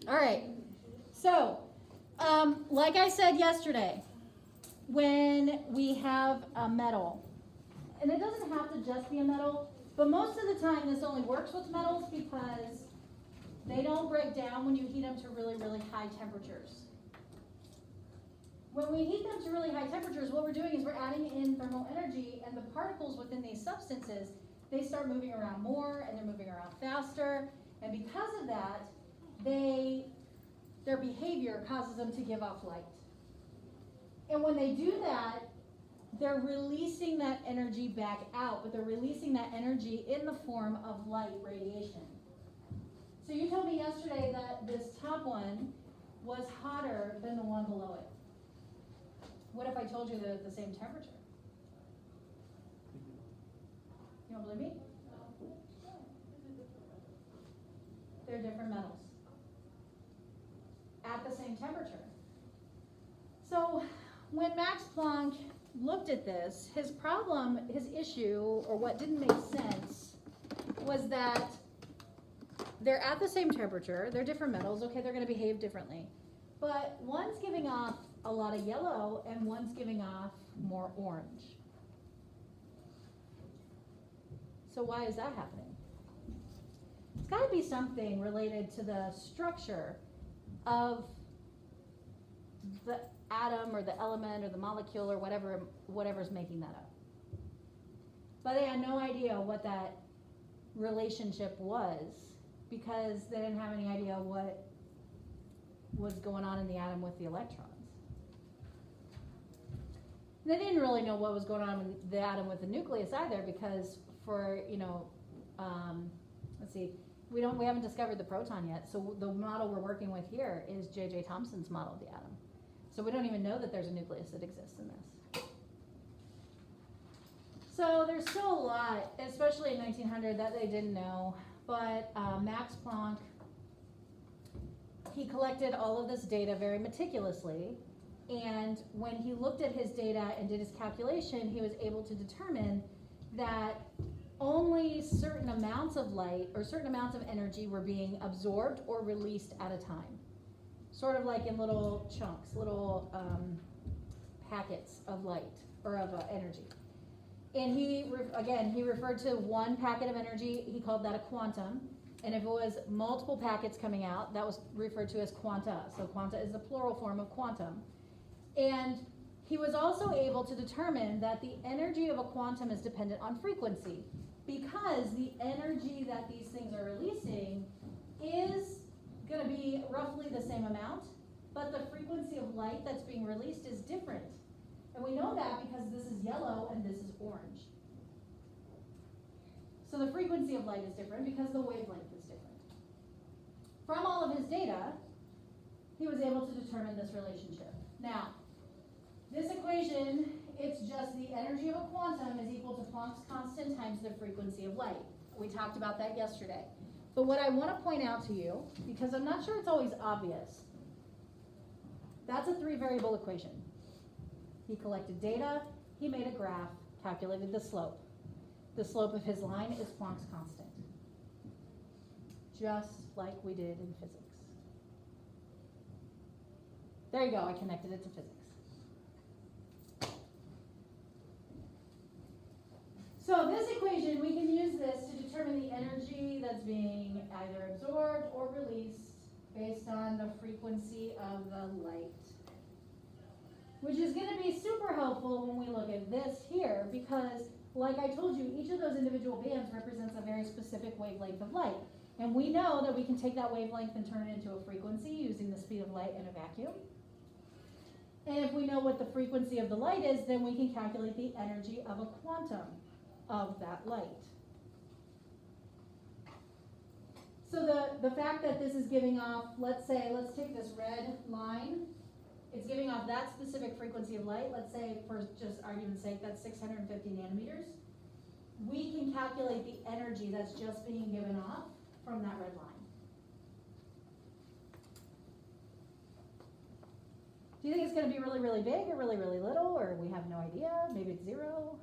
All right. So, like I said yesterday, when we have a metal, and it doesn't have to just be a metal, but most of the time this only works with metals because they don't break down when you heat them to really, really high temperatures. When we heat them to really high temperatures, what we're doing is we're adding in thermal energy, and the particles within these substances, they start moving around more, and they're moving around faster, and because of that, their behavior causes them to give off light. And when they do that, they're releasing that energy back out, but they're releasing that energy in the form of light radiation. So you told me yesterday that this top one was hotter than the one below it. What if I told you they're at the same temperature? You don't believe me? They're different metals at the same temperature. So when Max Planck looked at this, his problem, his issue, or what didn't make sense, was that they're at the same temperature, they're different metals, okay, they're going to behave differently. But one's giving off a lot of yellow and one's giving off more orange. So why is that happening? It's got to be something related to the structure of the atom or the element or the molecule or whatever's making that up. But they had no idea what that relationship was because they didn't have any idea what was going on in the atom with the electrons. They didn't really know what was going on in the atom with the nucleus either because for, let's see, we haven't discovered the proton yet. So the model we're working with here is J.J. Thomson's model of the atom. So we don't even know that there's a nucleus that exists in this. So there's still a lot, especially in 1900, that they didn't know. But Max Planck, he collected all of this data very meticulously. And when he looked at his data and did his calculation, he was able to determine that only certain amounts of light or certain amounts of energy were being absorbed or released at a time. Sort of like in little chunks, little packets of light or of energy. And he referred to one packet of energy, he called that a quantum. And if it was multiple packets coming out, that was referred to as quanta. So quanta is the plural form of quantum. And he was also able to determine that the energy of a quantum is dependent on frequency because the energy that these things are releasing is going to be roughly the same amount, but the frequency of light that's being released is different. And we know that because this is yellow and this is orange. So the frequency of light is different because the wavelength is different. From all of his data, he was able to determine this relationship. Now, this equation, it's just the energy of a quantum is equal to Planck's constant times the frequency of light. We talked about that yesterday. But what I want to point out to you, because I'm not sure it's always obvious, that's a 3-variable equation. He collected data, he made a graph, calculated the slope. The slope of his line is Planck's constant, just like we did in physics. There you go, I connected it to physics. So this equation, we can use this to determine the energy that's being either absorbed or released based on the frequency of the light. Which is going to be super helpful when we look at this here because, like I told you, each of those individual bands represents a very specific wavelength of light. And we know that we can take that wavelength and turn it into a frequency using the speed of light in a vacuum. And if we know what the frequency of the light is, then we can calculate the energy of a quantum of that light. So the fact that this is giving off, let's take this red line, it's giving off that specific frequency of light, let's say for just argument's sake, that's 650 nanometers. We can calculate the energy that's just being given off from that red line. Do you think it's going to be really, really big or really, really little, or we have no idea? Maybe it's 0?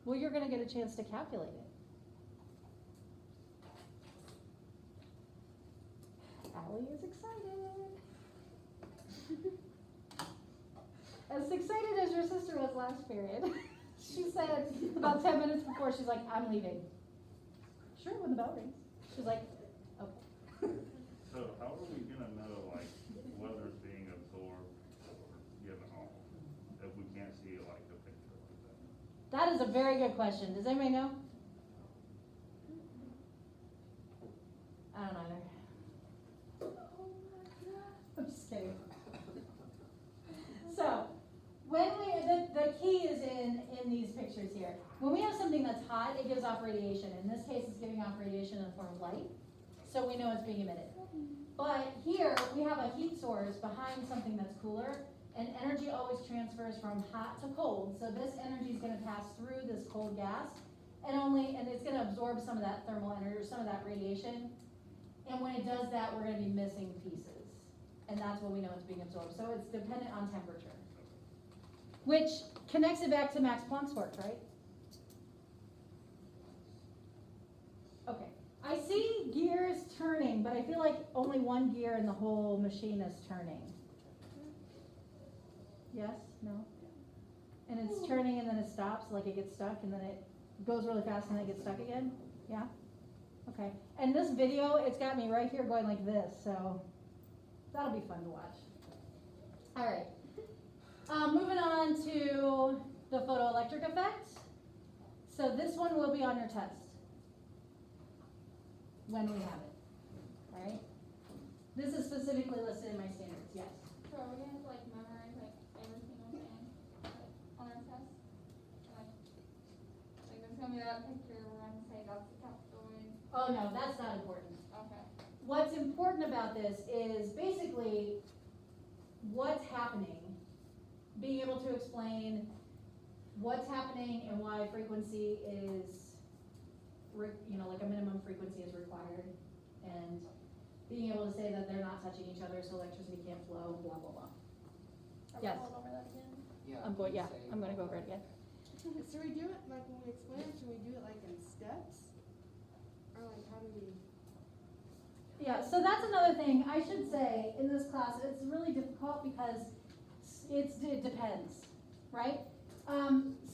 Well, you're going to get a chance to calculate it. Allie is excited. As excited as your sister was last period. She said about 10 minutes before, she's like, I'm leaving. Sure, when the bell rings. She's like, okay. So how are we gonna know, like, whether it's being absorbed or given off, if we can't see, like, a picture like that? That is a very good question. Does anybody know? I don't either. I'm just kidding. So, when the key is in these pictures here. When we have something that's hot, it gives off radiation. In this case, it's giving off radiation in the form of light. So we know it's being emitted. But here, we have a heat source behind something that's cooler, and energy always transfers from hot to cold. So this energy is going to pass through this cold gas, and it's going to absorb some of that thermal energy, or some of that radiation. And when it does that, we're going to be missing pieces. And that's what we know it's being absorbed. So it's dependent on temperature. Which connects it back to Max Planck's work, right? Okay. I see gears turning, but I feel like only one gear in the whole machine is turning. Yes? No? And it's turning and then it stops, like it gets stuck, and then it goes really fast and then it gets stuck again? Yeah? Okay. And this video, it's got me right here going like this, so that'll be fun to watch. All right. Moving on to the photoelectric effect. So this one will be on your test when we have it. All right. This is specifically listed in my standards. Yes. So are we gonna have to like memorize like every single thing like, on our test? Like there's gonna be that picture where I'm gonna say that's the capitoid. Oh no, that's not important. Okay. What's important about this is basically what's happening, being able to explain what's happening and why frequency is, like a minimum frequency is required, and being able to say that they're not touching each other so electricity can't flow, blah, blah, blah. Yes. Going over that again? Yeah. I'm going to go over it again. Should we do it, like when we explain it, should we do it like in steps? Or like how do we? Yeah, so that's another thing I should say in this class. It's really difficult because it depends, right?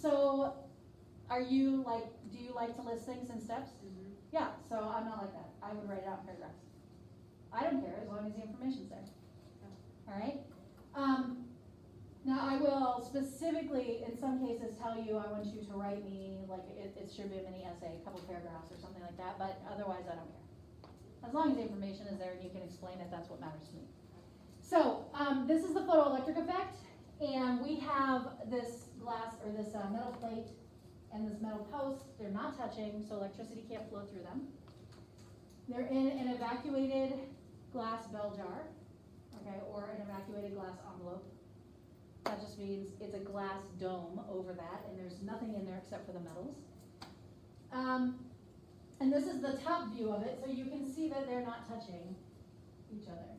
So are you like, do you like to list things in steps? Mm-hmm. Yeah, so I'm not like that. I would write it out in paragraphs. I don't care as long as the information's there. All right? Now I will specifically, in some cases, tell you I want you to write me, like it should be a mini essay, a couple paragraphs or something like that, but otherwise I don't care. As long as the information is there and you can explain it, that's what matters to me. So this is the photoelectric effect, and we have this glass, or this metal plate and this metal post. They're not touching, so electricity can't flow through them. They're in an evacuated glass bell jar, okay, or an evacuated glass envelope. That just means it's a glass dome over that, and there's nothing in there except for the metals. And this is the top view of it, so you can see that they're not touching each other.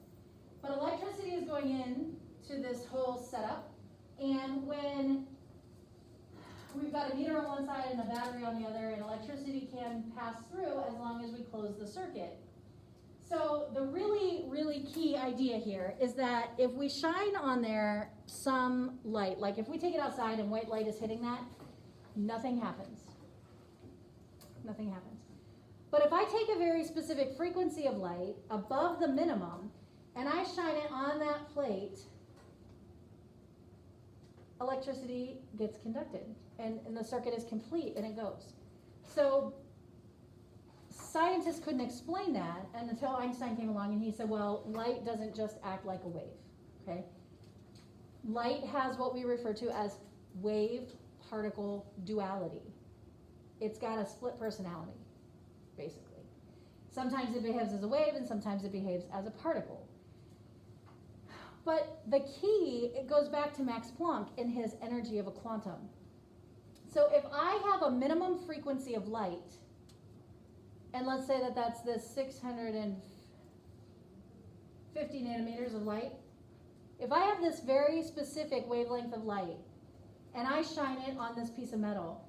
But electricity is going in to this whole setup, and when we've got a meter on one side and a battery on the other, and electricity can pass through as long as we close the circuit. So the really, really key idea here is that if we shine on there some light, like if we take it outside and white light is hitting that, nothing happens. Nothing happens. But if I take a very specific frequency of light above the minimum and I shine it on that plate, electricity gets conducted and the circuit is complete and it goes. So scientists couldn't explain that until Einstein came along and he said, well, light doesn't just act like a wave, okay? Light has what we refer to as wave-particle duality. It's got a split personality, basically. Sometimes it behaves as a wave and sometimes it behaves as a particle. But the key, it goes back to Max Planck and his energy of a quantum. So if I have a minimum frequency of light, and let's say that that's this 650 nanometers of light, if I have this very specific wavelength of light, and I shine it on this piece of metal,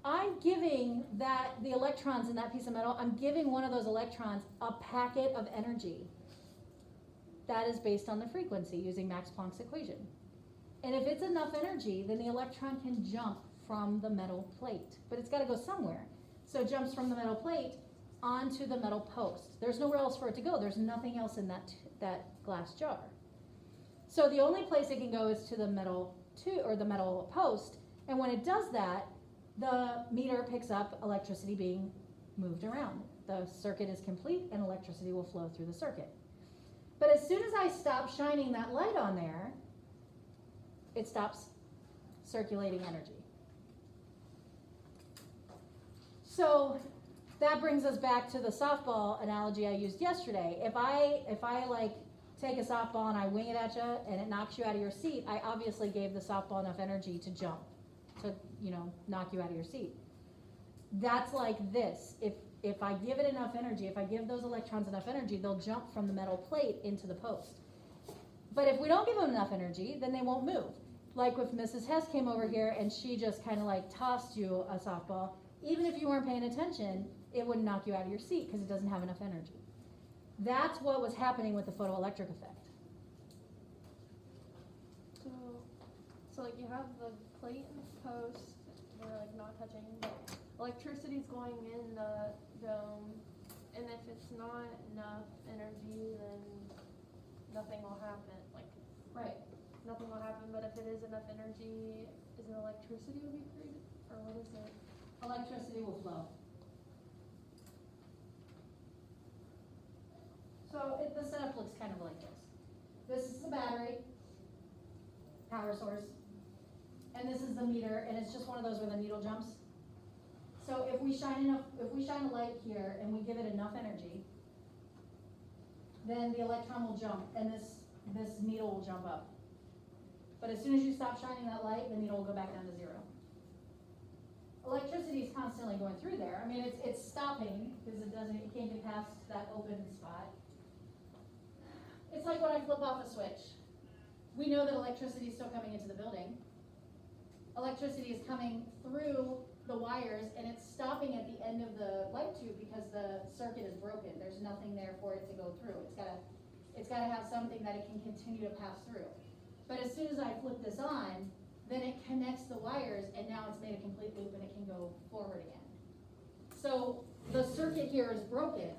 I'm giving the electrons in that piece of metal, I'm giving one of those electrons a packet of energy. That is based on the frequency using Max Planck's equation. And if it's enough energy, then the electron can jump from the metal plate. But it's got to go somewhere. So it jumps from the metal plate onto the metal post. There's nowhere else for it to go. There's nothing else in that glass jar. So the only place it can go is to the metal the metal post. And when it does that, the meter picks up electricity being moved around. The circuit is complete and electricity will flow through the circuit. But as soon as I stop shining that light on there, it stops circulating energy. So that brings us back to the softball analogy I used yesterday. If I like take a softball and I wing it at you and it knocks you out of your seat, I obviously gave the softball enough energy to jump, to, knock you out of your seat. That's like this. If I give it enough energy, if I give those electrons enough energy, they'll jump from the metal plate into the post. But if we don't give them enough energy, then they won't move. Like if Mrs. Hess came over here and she just kind of like tossed you a softball, even if you weren't paying attention, it wouldn't knock you out of your seat because it doesn't have enough energy. That's what was happening with the photoelectric effect. So like you have the plate and the post, they're like not touching, but electricity's going in the dome, and if it's not enough energy, then nothing will happen. Like, Right. nothing will happen, but if it is enough energy, is it electricity will be created? Or what is it? Electricity will flow. So the setup looks kind of like this. This is the battery, power source, and this is the meter, and it's just one of those where the needle jumps. So if we shine a light here and we give it enough energy, then the electron will jump and this needle will jump up. But as soon as you stop shining that light, the needle will go back down to zero. Electricity is constantly going through there. I mean, it's stopping because it can't get past that open spot. It's like when I flip off a switch. We know that electricity is still coming into the building. Electricity is coming through the wires and it's stopping at the end of the light tube because the circuit is broken. There's nothing there for it to go through. It's gotta have something that it can continue to pass through. But as soon as I flip this on, then it connects the wires and now it's made a complete loop and it can go forward again. So the circuit here is broken,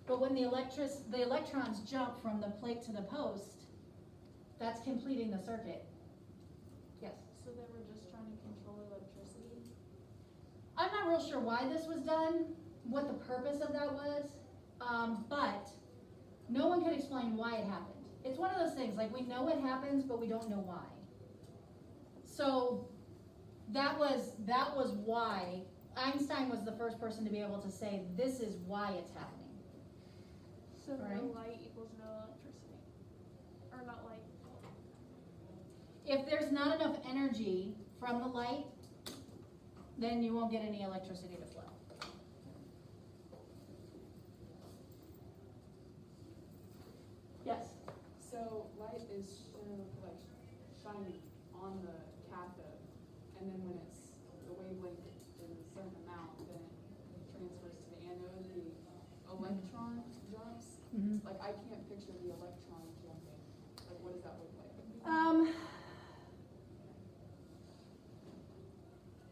but when the electrons jump from the plate to the post, that's completing the circuit. Yes? So they were just trying to control electricity? I'm not real sure why this was done, what the purpose of that was, but no one could explain why it happened. It's one of those things, like we know it happens, but we don't know why. So that was why Einstein was the first person to be able to say this is why it's happening. So Right. no light equals no electricity? Or not light? If there's not enough energy from the light, then you won't get any electricity to flow. Yes? So light is like shining on the cathode, and then when it's the wavelength is a certain amount, then it transfers to the anode. The electron jumps. Mm-hmm. Like I can't picture the electron jumping. Like what does that look like?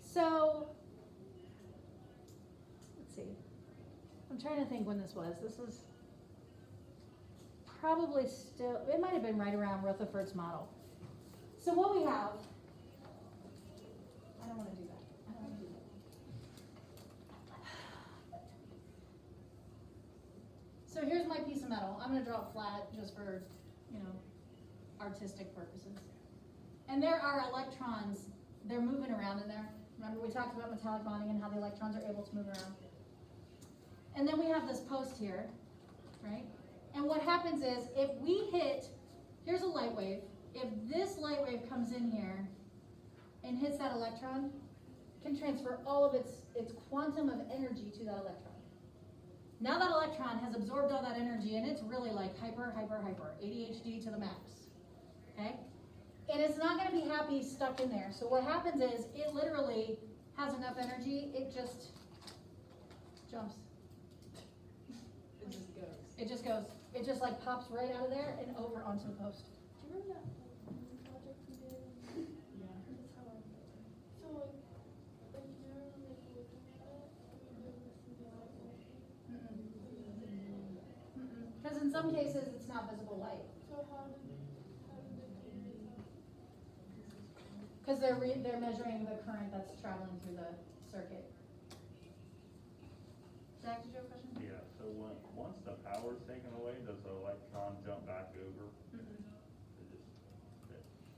So, let's see. I'm trying to think when this was. This was probably still, it might have been right around Rutherford's model. So what we have, I don't want to do that. I don't want to do that. So here's my piece of metal. I'm going to draw it flat just for, artistic purposes. And there are electrons, they're moving around in there. Remember we talked about metallic bonding and how the electrons are able to move around. And then we have this post here, right? And what happens is if we here's a light wave, if this light wave comes in here and hits that electron, it can transfer all of its quantum of energy to that electron. Now that electron has absorbed all that energy and it's really like hyper, ADHD to the max, okay? And it's not gonna be happy stuck in there. So what happens is it literally has enough energy, it just jumps. It just goes. It just goes. It just like pops right out of there and over onto the post. Do you remember that project we did? Yeah. That's how I did it. So like you're like looking at it, and you're listening to it. Because in some cases, it's not visible light. So how did they create that? Because they're measuring the current that's traveling through the circuit. Zach, did you have a question? Yeah, so once the power's taken away, does the electron jump back over? It just,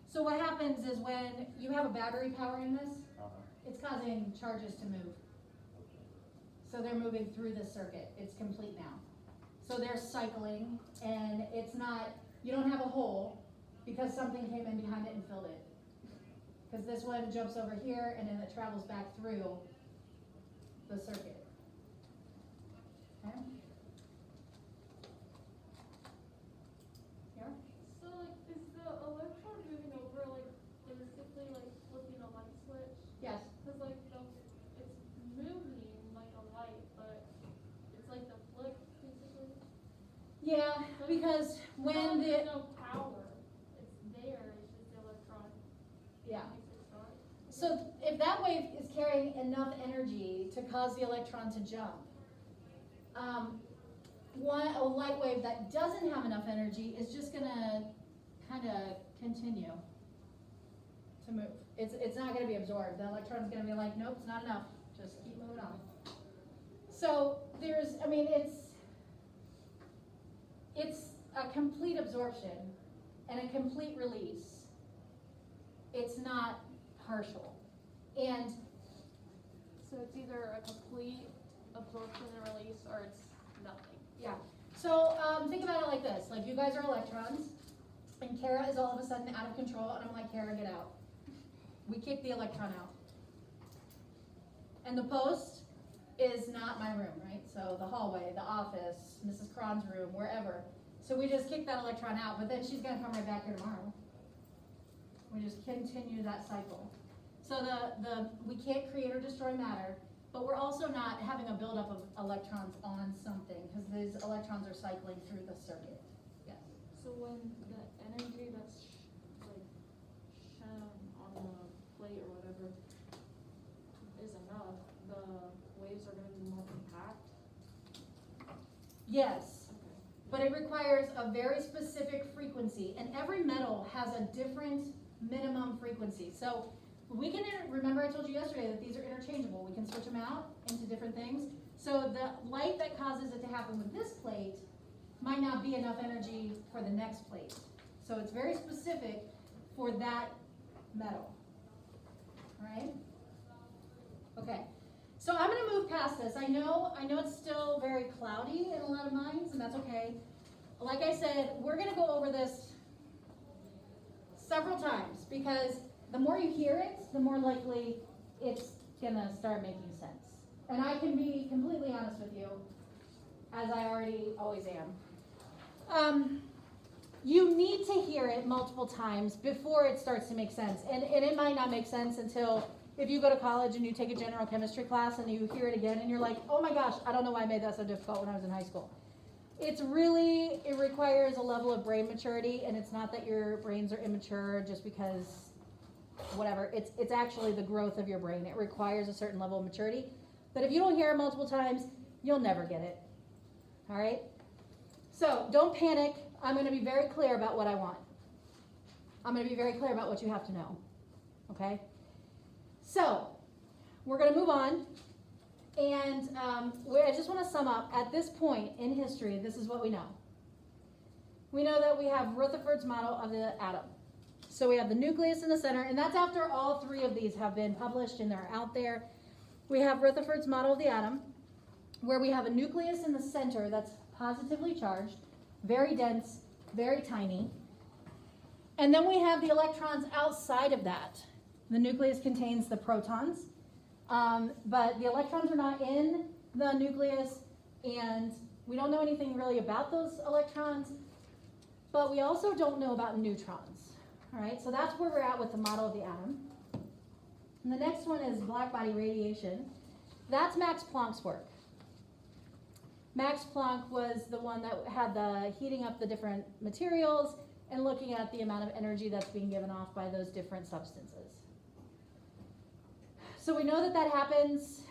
So what happens is when you have a battery powering this, uh-huh. it's causing charges to move. So they're moving through this circuit. It's complete now. So they're cycling, and it's not, you don't have a hole because something came in behind it and filled it. Because this one jumps over here and then it travels back through the circuit. Okay? Here? So like is the electron moving over like basically like flipping a light switch? Yes. Cause like it's moving like a light, but it's like the flick basically. Yeah, because when There's the, no power, it's there, it's just the electron yeah. makes it start. So if that wave is carrying enough energy to cause the electron to jump, a light wave that doesn't have enough energy is just gonna kind of continue to move. It's not gonna be absorbed. The electron's gonna be like, nope, it's not enough. Just keep moving on. So there's, I mean, it's a complete absorption and a complete release. It's not partial. And So it's either a complete absorption and release or it's nothing. yeah, so think about it like this, like you guys are electrons, and Kara is all of a sudden out of control, and I'm like, Kara, get out. We kick the electron out. And the post is not my room, right? So the hallway, the office, Mrs. Cron's room, wherever. So we just kick that electron out, but then she's gonna come right back here tomorrow. We just continue that cycle. So we can't create or destroy matter, but we're also not having a buildup of electrons on something, because these electrons are cycling through the circuit. Yes. So when the energy that's like shown on the plate or whatever is enough, the waves are gonna be more compact? Yes, Okay. but it requires a very specific frequency, and every metal has a different minimum frequency. So we can, remember I told you yesterday that these are interchangeable. We can switch them out into different things. So the light that causes it to happen with this plate might not be enough energy for the next plate. So it's very specific for that metal, right? Okay, so I'm gonna move past this. I know it's still very cloudy in a lot of minds, and that's okay. Like I said, we're gonna go over this several times, because the more you hear it, the more likely it's gonna start making sense. And I can be completely honest with you, as I already always am. You need to hear it multiple times before it starts to make sense. And it might not make sense until if you go to college and you take a general chemistry class and you hear it again and you're like, oh my gosh, I don't know why I made that so difficult when I was in high school. It requires a level of brain maturity, and it's not that your brains are immature just because whatever. It's actually the growth of your brain. It requires a certain level of maturity. But if you don't hear it multiple times, you'll never get it. All right? So don't panic. I'm going to be very clear about what I want. I'm going to be very clear about what you have to know. Okay? So we're going to move on. And I just want to sum up. At this point in history, this is what we know. We know that we have Rutherford's model of the atom. So we have the nucleus in the center, and that's after all three of these have been published and they're out there. We have Rutherford's model of the atom, where we have a nucleus in the center that's positively charged, very dense, very tiny. And then we have the electrons outside of that. The nucleus contains the protons, but the electrons are not in the nucleus, and we don't know anything really about those electrons, but we also don't know about neutrons. All right, so that's where we're at with the model of the atom. And the next one is black body radiation. That's Max Planck's work. Max Planck was the one that had the heating up the different materials and looking at the amount of energy that's being given off by those different substances. So we know that that happens,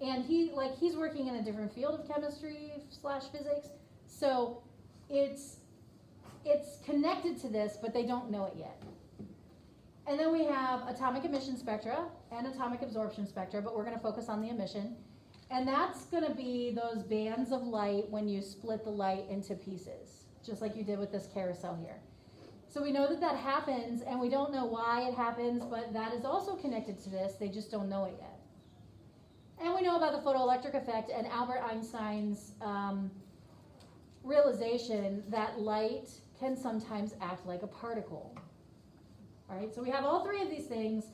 and he's working in a different field of chemistry / physics, so it's connected to this, but they don't know it yet. And then we have atomic emission spectra and atomic absorption spectra, but we're going to focus on the emission. And that's going to be those bands of light when you split the light into pieces, just like you did with this carousel here. So we know that that happens, and we don't know why it happens, but that is also connected to this. They just don't know it yet. And we know about the photoelectric effect and Albert Einstein's realization that light can sometimes act like a particle. All right, so we have all three of these things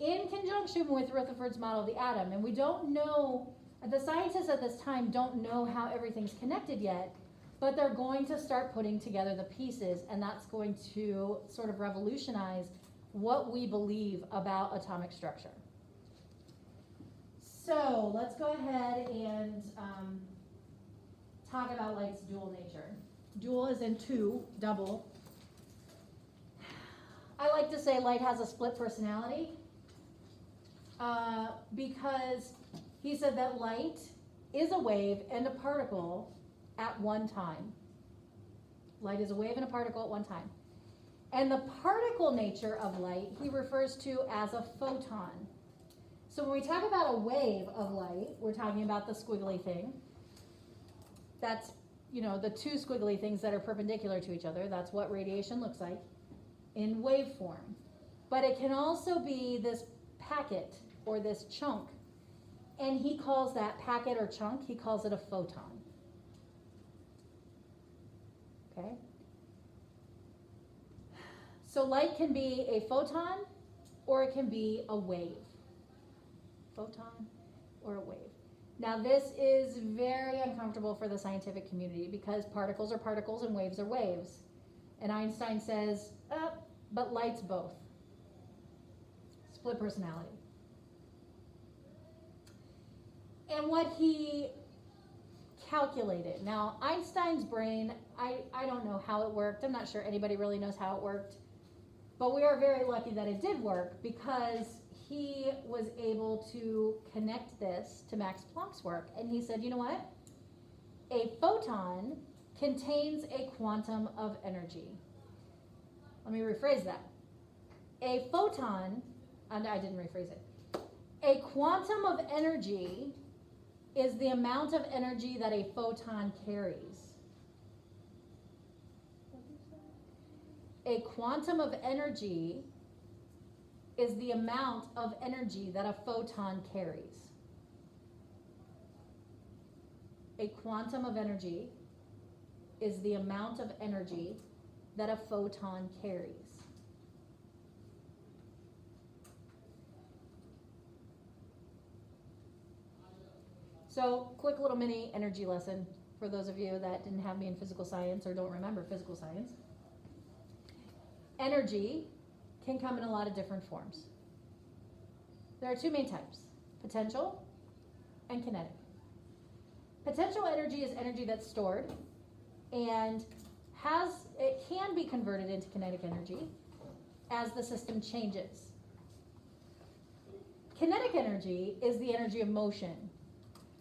in conjunction with Rutherford's model of the atom, and we don't know, the scientists at this time don't know how everything's connected yet, but they're going to start putting together the pieces, and that's going to sort of revolutionize what we believe about atomic structure. So let's go ahead and talk about light's dual nature. Dual is in two, double. I like to say light has a split personality because he said that light is a wave and a particle at one time. Light is a wave and a particle at one time. And the particle nature of light he refers to as a photon. So when we talk about a wave of light, we're talking about the squiggly thing. That's, the two squiggly things that are perpendicular to each other. That's what radiation looks like in wave form. But it can also be this packet or this chunk. And he calls that packet or chunk, he calls it a photon. Okay? So light can be a photon or it can be a wave. Photon or a wave. Now this is very uncomfortable for the scientific community because particles are particles and waves are waves. And Einstein says, but light's both. Split personality. And what he calculated. Now, Einstein's brain, I don't know how it worked. I'm not sure anybody really knows how it worked. But we are very lucky that it did work because he was able to connect this to Max Planck's work. And he said, you know what? A photon contains a quantum of energy. Let me rephrase that. A photon, I didn't rephrase it. A quantum of energy is the amount of energy that a photon carries. A quantum of energy is the amount of energy that a photon carries. A quantum of energy is the amount of energy that a photon carries. So, quick little mini energy lesson for those of you that didn't have me in physical science or don't remember physical science. Energy can come in a lot of different forms. There are two main types, potential and kinetic. Potential energy is energy that's stored and it can be converted into kinetic energy as the system changes. Kinetic energy is the energy of motion.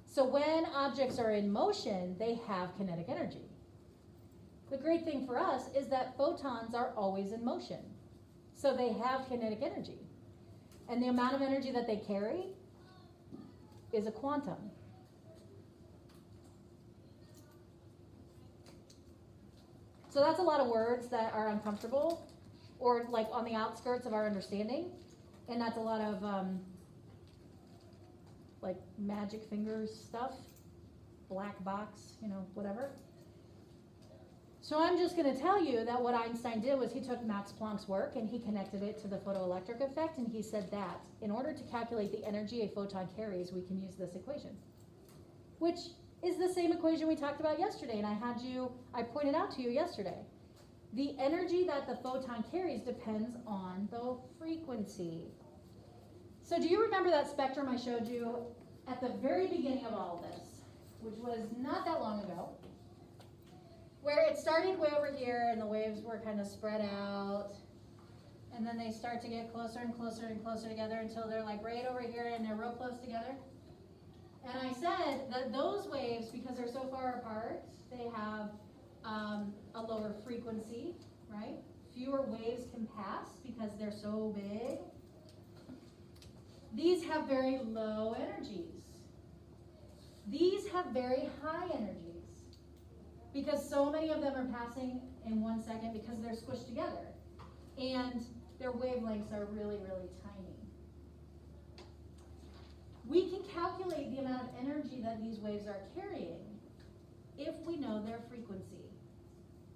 So when objects are in motion, they have kinetic energy. The great thing for us is that photons are always in motion. So they have kinetic energy. And the amount of energy that they carry is a quantum. So that's a lot of words that are uncomfortable or like on the outskirts of our understanding. And that's a lot of like magic fingers stuff, black box, whatever. So I'm just going to tell you that what Einstein did was he took Max Planck's work and he connected it to the photoelectric effect, and he said that in order to calculate the energy a photon carries, we can use this equation, which is the same equation we talked about yesterday, and I pointed out to you yesterday. The energy that the photon carries depends on the frequency. So do you remember that spectrum I showed you at the very beginning of all of this, which was not that long ago, where it started way over here and the waves were kind of spread out, and then they start to get closer and closer and closer together until they're like right over here and they're real close together? And I said that those waves, because they're so far apart, they have a lower frequency, right? Fewer waves can pass because they're so big. These have very low energies. These have very high energies because so many of them are passing in 1 second because they're squished together. And their wavelengths are really, really tiny. We can calculate the amount of energy that these waves are carrying if we know their frequency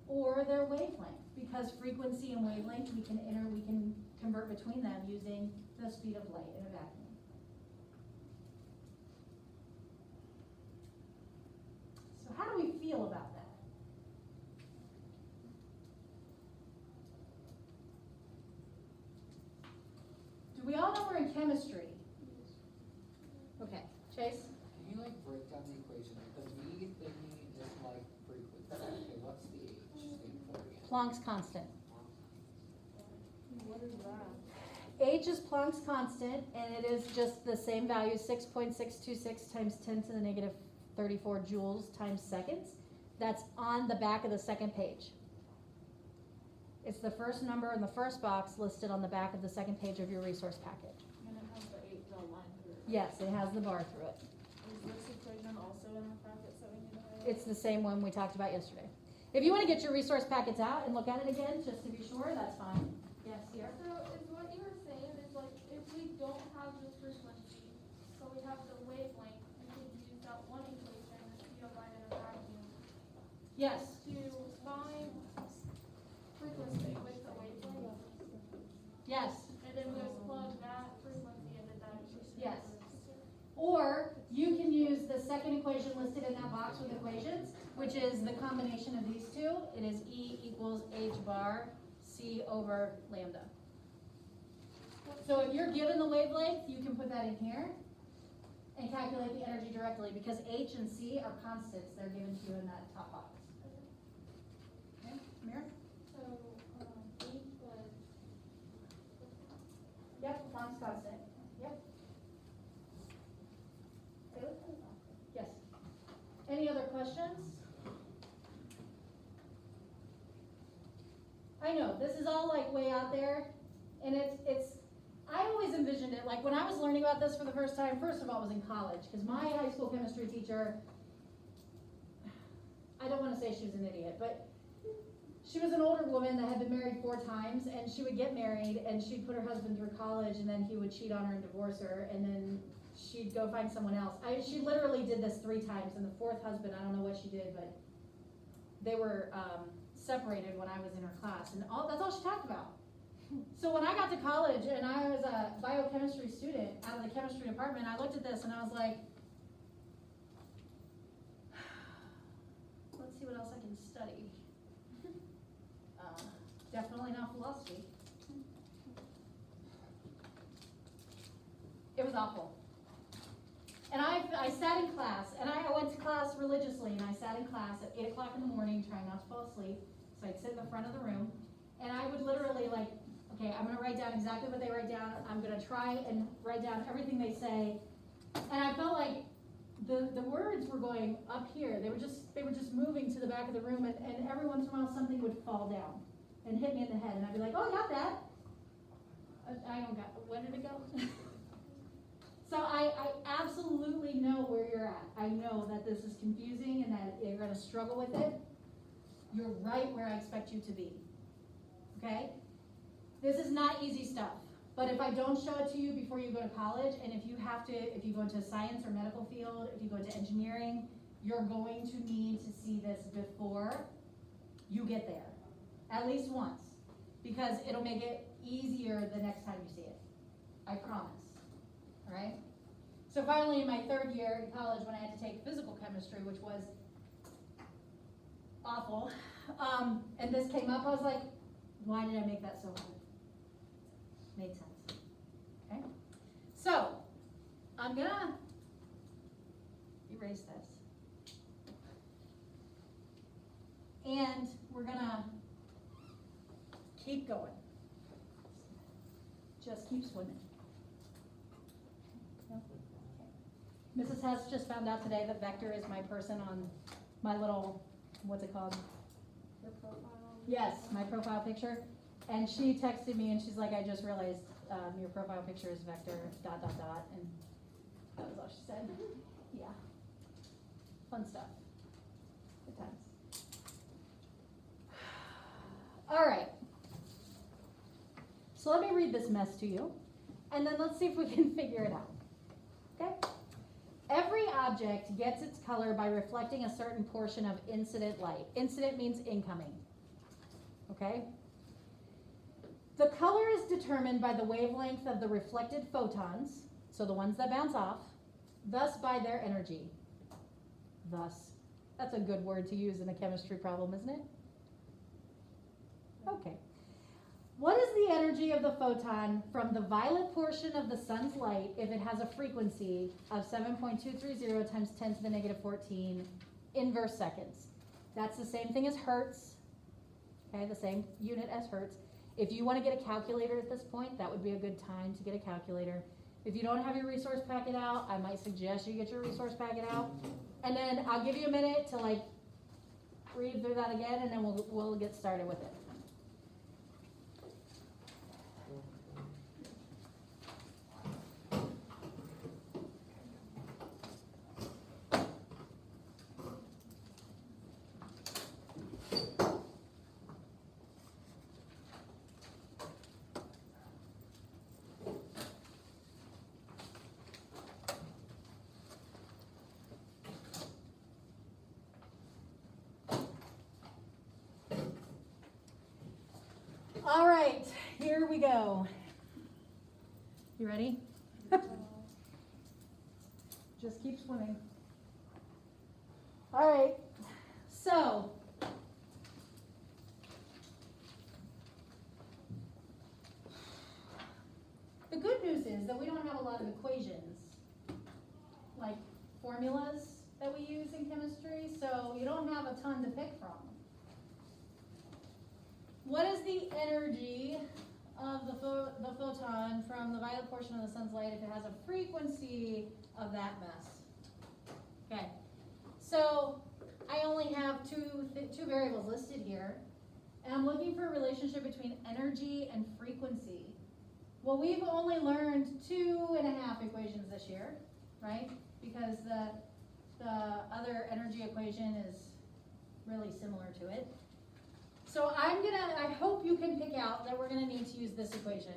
or their wavelength, because frequency and wavelength we can convert between them using the speed of light in a vacuum. So how do we feel about that? Do we all know we're in chemistry? Okay, Chase? Can you like break down the equation? The V thingy is like frequency. Okay, what's the H stand for again? Planck's constant. What is that? H is Planck's constant, and it is just the same value, 6.626 times 10 to the negative 34 joules times seconds. That's on the back of the second page. It's the first number in the first box listed on the back of the second page of your resource package. And it has the 8 line through it. Yes, it has the bar through it. Is this equation also in our packets that we need to highlight? It's the same one we talked about yesterday. If you want to get your resource packets out and look at it again, just to be sure, that's fine. Yes, Sierra? So is what you were saying is like if we don't have the frequency, but we have the wavelength, we could use that one equation, the speed of light in a vacuum, Yes. to find frequency with the wavelength, Yes. and then we would plug that frequency into that equation. Yes. Or you can use the second equation listed in that box with equations, which is the combination of these two. It is E equals H bar C over lambda. So if you're given the wavelength, you can put that in here and calculate the energy directly because H and C are constants. They're given to you in that top box. Okay, Amir? So, H was, Yep, Planck's constant. Yep. Taylor? Yes. Any other questions? I know, this is all like way out there, and I always envisioned it, like when I was learning about this for the first time, first of all, I was in college, because my high school chemistry teacher, I don't want to say she was an idiot, but she was an older woman that had been married 4 times, and she would get married, and she'd put her husband through college, and then he would cheat on her and divorce her, and then she'd go find someone else. She literally did this 3 times, and the 4th husband, I don't know what she did, but they were separated when I was in her class, and that's all she talked about. So when I got to college and I was a biochemistry student out of the chemistry department, I looked at this and I was like, let's see what else I can study. Definitely not philosophy. It was awful. And I sat in class, and I went to class religiously, and I sat in class at 8 o'clock in the morning trying not to fall asleep. So I'd sit in the front of the room, and I would literally like, okay, I'm gonna write down exactly what they write down. I'm gonna try and write down everything they say. And I felt like the words were going up here. They were just moving to the back of the room, and every once in a while something would fall down and hit me in the head, and I'd be like, oh, I got that. I don't got, where did it go? So I absolutely know where you're at. I know that this is confusing and that you're gonna struggle with it. You're right where I expect you to be, okay? This is not easy stuff, but if I don't show it to you before you go to college, and if you go into a science or medical field, if you go into engineering, you're going to need to see this before you get there, at least once, because it'll make it easier the next time you see it, I promise. All right? So finally, in my 3rd year in college, when I had to take physical chemistry, which was awful, and this came up, I was like, why did I make that so hard? Made sense. Okay? So, I'm gonna erase this. And we're gonna keep going. Just keep swimming. Okay. Mrs. Hess just found out today that Vector is my person on my little, what's it called? Your profile. Yes, my profile picture. And she texted me and she's like, I just realized your profile picture is Vector ... And that was all she said. Yeah. Fun stuff. Good times. All right. So let me read this mess to you, and then let's see if we can figure it out. Okay? Every object gets its color by reflecting a certain portion of incident light. Incident means incoming. Okay? The color is determined by the wavelength of the reflected photons, so the ones that bounce off, thus by their energy. Thus. That's a good word to use in a chemistry problem, isn't it? Okay. What is the energy of the photon from the violet portion of the sun's light if it has a frequency of 7.230 times 10 to the negative 14 inverse seconds? That's the same thing as hertz, okay, the same unit as hertz. If you want to get a calculator at this point, that would be a good time to get a calculator. If you don't have your resource packet out, I might suggest you get your resource packet out. And then I'll give you a minute to like read through that again, and then we'll get started with it. All right, here we go. You ready? Just keep swimming. All right, so the good news is that we don't have a lot of equations, like formulas that we use in chemistry, so you don't have a ton to pick from. What is the energy of the photon from the violet portion of the sun's light if it has a frequency of that mess? Okay, so I only have two variables listed here, and I'm looking for a relationship between energy and frequency. Well, we've only learned 2.5 equations this year, right? Because the other energy equation is really similar to it. So I hope you can pick out that we're gonna need to use this equation.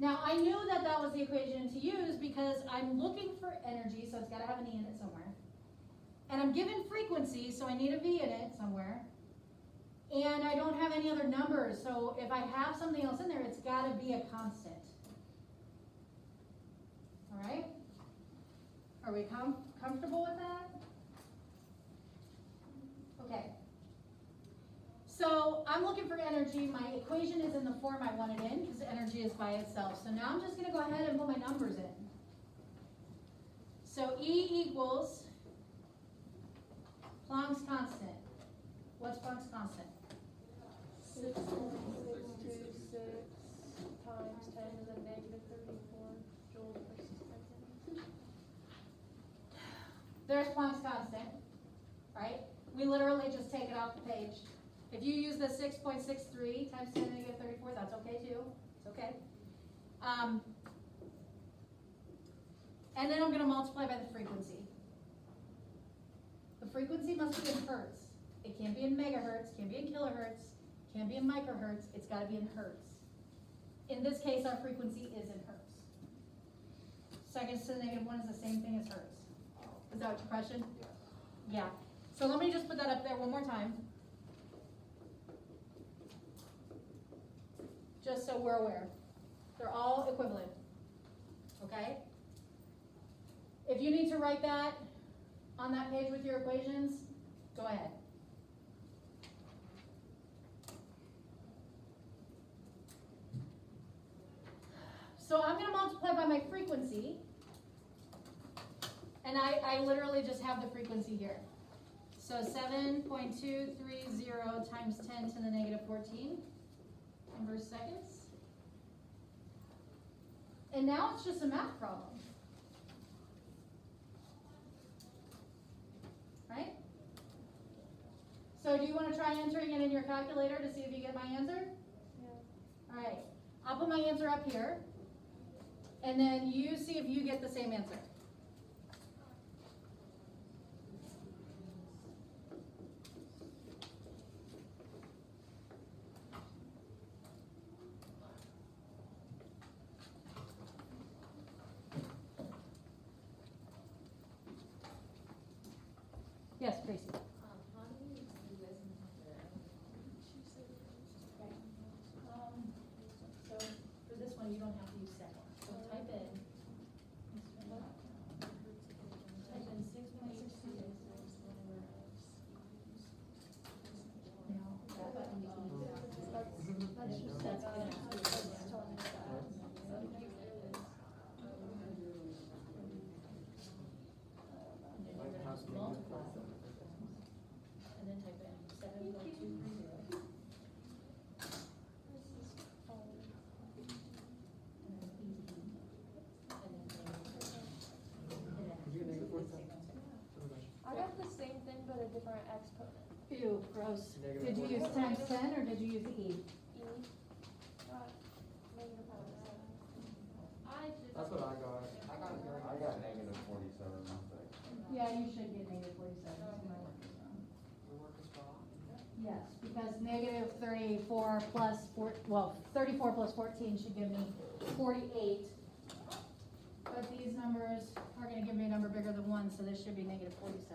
Now, I knew that that was the equation to use because I'm looking for energy, so it's gotta have an E in it somewhere. And I'm given frequency, so I need a V in it somewhere. And I don't have any other numbers, so if I have something else in there, it's gotta be a constant. All right? Are we comfortable with that? Okay, so I'm looking for energy. My equation is in the form I want it in because energy is by itself. So now I'm just going to go ahead and put my numbers in. So E equals Planck's constant. What's Planck's constant? 6.626 times 10 to the negative 34 joules per second. There's Planck's constant, right? We literally just take it off the page. If you use the 6.63 times 10 to the negative 34, that's okay too. It's okay. And then I'm going to multiply by the frequency. The frequency must be in hertz. It can't be in megahertz, can't be in kilohertz, can't be in microhertz. It's got to be in hertz. In this case, our frequency is in hertz. Seconds to the negative 1 is the same thing as hertz. Is that what your question? Yeah. So let me just put that up there one more time. Just so we're aware. They're all equivalent. Okay? If you need to write that on that page with your equations? Go ahead. So I'm gonna multiply by my frequency. And I literally just have the frequency here. So 7.230 times 10 to the negative 14 inverse seconds. And now it's just a math problem. Right? So do you want to try entering it in your calculator to see if you get my answer? Yeah. All right. I'll put my answer up here. And then you see if you get the same answer. Yes, Tracy. How do you do this in the So for this one, you don't have to use second. So type in. Type in 6.62. No, that button you can use. That's gonna ask you. And then you're gonna multiply. And then type in 7.230. I got the same thing but a different exponent. Ew, gross. Negative Did you use one. times 10 or did you use E? E. Negative 47. That's what I got. I got negative 47, I think. Yeah, you should get negative 47. Your work is wrong. Yes, because negative 34 plus 34 plus 14 should give me 48. But these numbers are gonna give me a number bigger than 1, so this should be negative 47.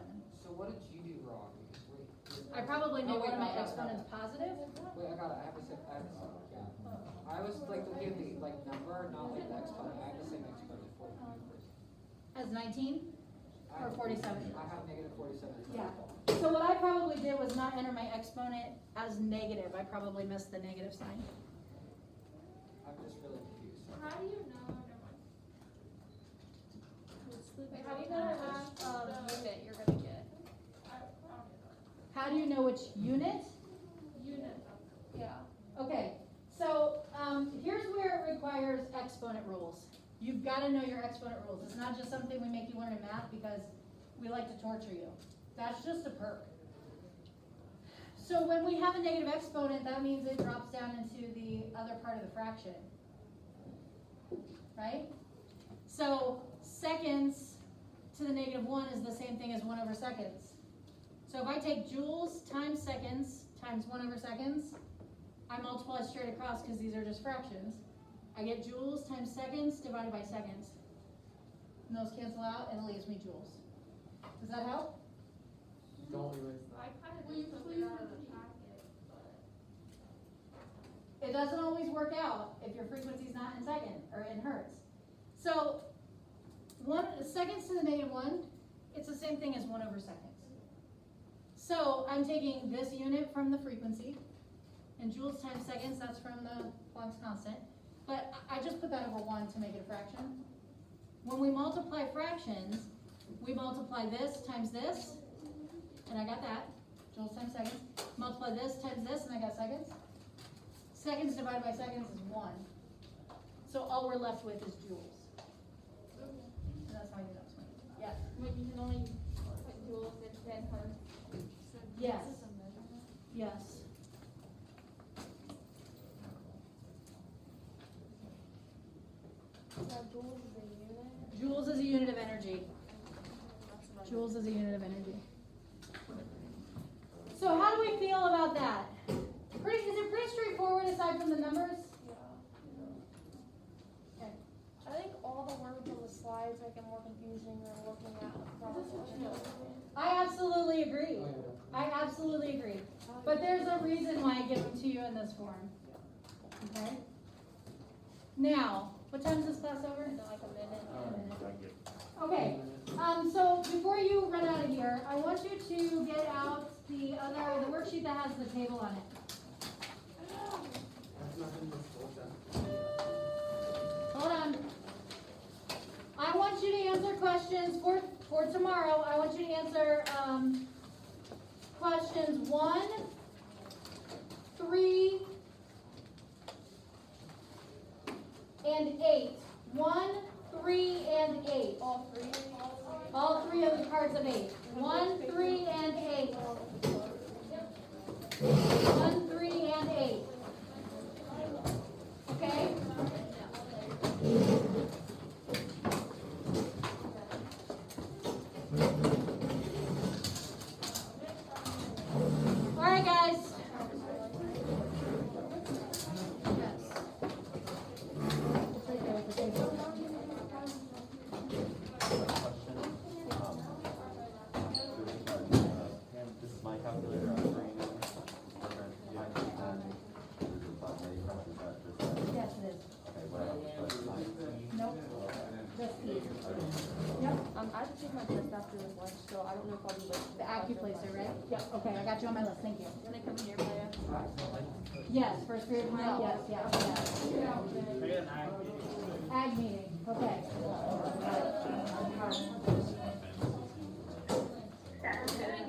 So what did you do wrong? Because wait. I probably Oh, made wait, one of my I got it. exponents positive. Wait, I got it. I have the same, yeah. I was like looking at the like number, not like the exponent. I have the same exponent for you. As 19 or 47? I have negative 47. Yeah. So what I probably did was not enter my exponent as negative. I probably missed the negative sign. I'm just really confused. How do you know? Wait, how do you know which unit you're gonna get? I don't know. How do you know which unit? Unit. Yeah. Okay, so here's where it requires exponent rules. You've got to know your exponent rules. It's not just something we make you learn in math because we like to torture you. That's just a perk. So when we have a negative exponent, that means it drops down into the other part of the fraction. Right? So seconds to the negative 1 is the same thing as 1 over seconds. So if I take joules times seconds times 1 over seconds, I multiply straight across because these are just fractions. I get joules times seconds divided by seconds. And those cancel out and it leaves me joules. Does that help? Don't erase I that. kind of just took it out of the packet, but. It doesn't always work out if your frequency's not in second or in hertz. So 1 seconds to the negative 1, it's the same thing as 1 over seconds. So I'm taking this unit from the frequency, and joules times seconds, that's from the Planck's constant. But I just put that over 1 to make it a fraction. When we multiply fractions, we multiply this times this, and I got that, joules times seconds. Multiply this times this, and I got seconds. Seconds divided by seconds is 1. So all we're left with is joules. And that's how I get up to it. Yeah. But you can only put joules instead of. Yes. Yes. So joules is a unit. Joules is a unit of energy. Joules is a unit of energy. So how do we feel about that? Is it pretty straightforward aside from the numbers? Yeah. Okay. I think all the words on the slides make it more confusing than looking at the problem. I absolutely agree. I absolutely agree. But there's a reason why I give them to you in this form. Okay? Now, what time is this class over? In like a minute. I get Okay, so before you run out of here, I want you to get out the worksheet that has the table on it. Hold on. I want you to answer questions for tomorrow. I want you to answer, questions 1, 3, and 8. 1, 3, and 8. All three. All 3 of the cards of 8. 1, 3, and 8. 1, 3, and 8. Okay? All right, guys. This is my calculator, I'm bringing it. Yes, it is. Okay, what else? Nope. Just these. Yep. I have to take my test after this lunch, so I don't know if I'll be like. The AccuPlacer, right? Yep. Okay, I got you on my list. Thank you. When I come here, Maya. Yes, first period time. Yes, yes. Ag meeting. Okay.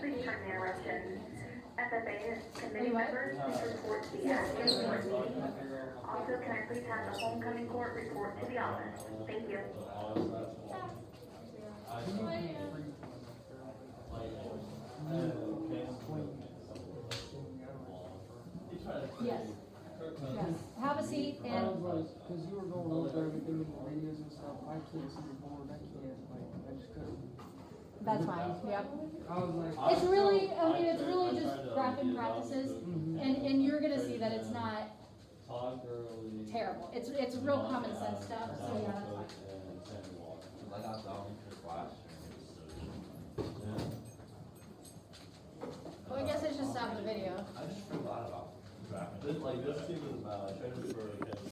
Please turn the interruption. FFA committee members, please report to the acting board meeting. Also, can I please have the homecoming court report to the office? Thank you. Yes. Yes. Have a seat I and was like, cause you were going over everything in the videos and stuff, I couldn't see the board, I can't, like, I just couldn't. that's fine. Yep. I was like. It's really, I mean, it's really just graphing practices, and you're gonna see that it's not terrible. It's real common sense stuff. So yeah, that's fine. Well, I guess I should stop the video. I just forgot about. This, like, this seems about, I tried to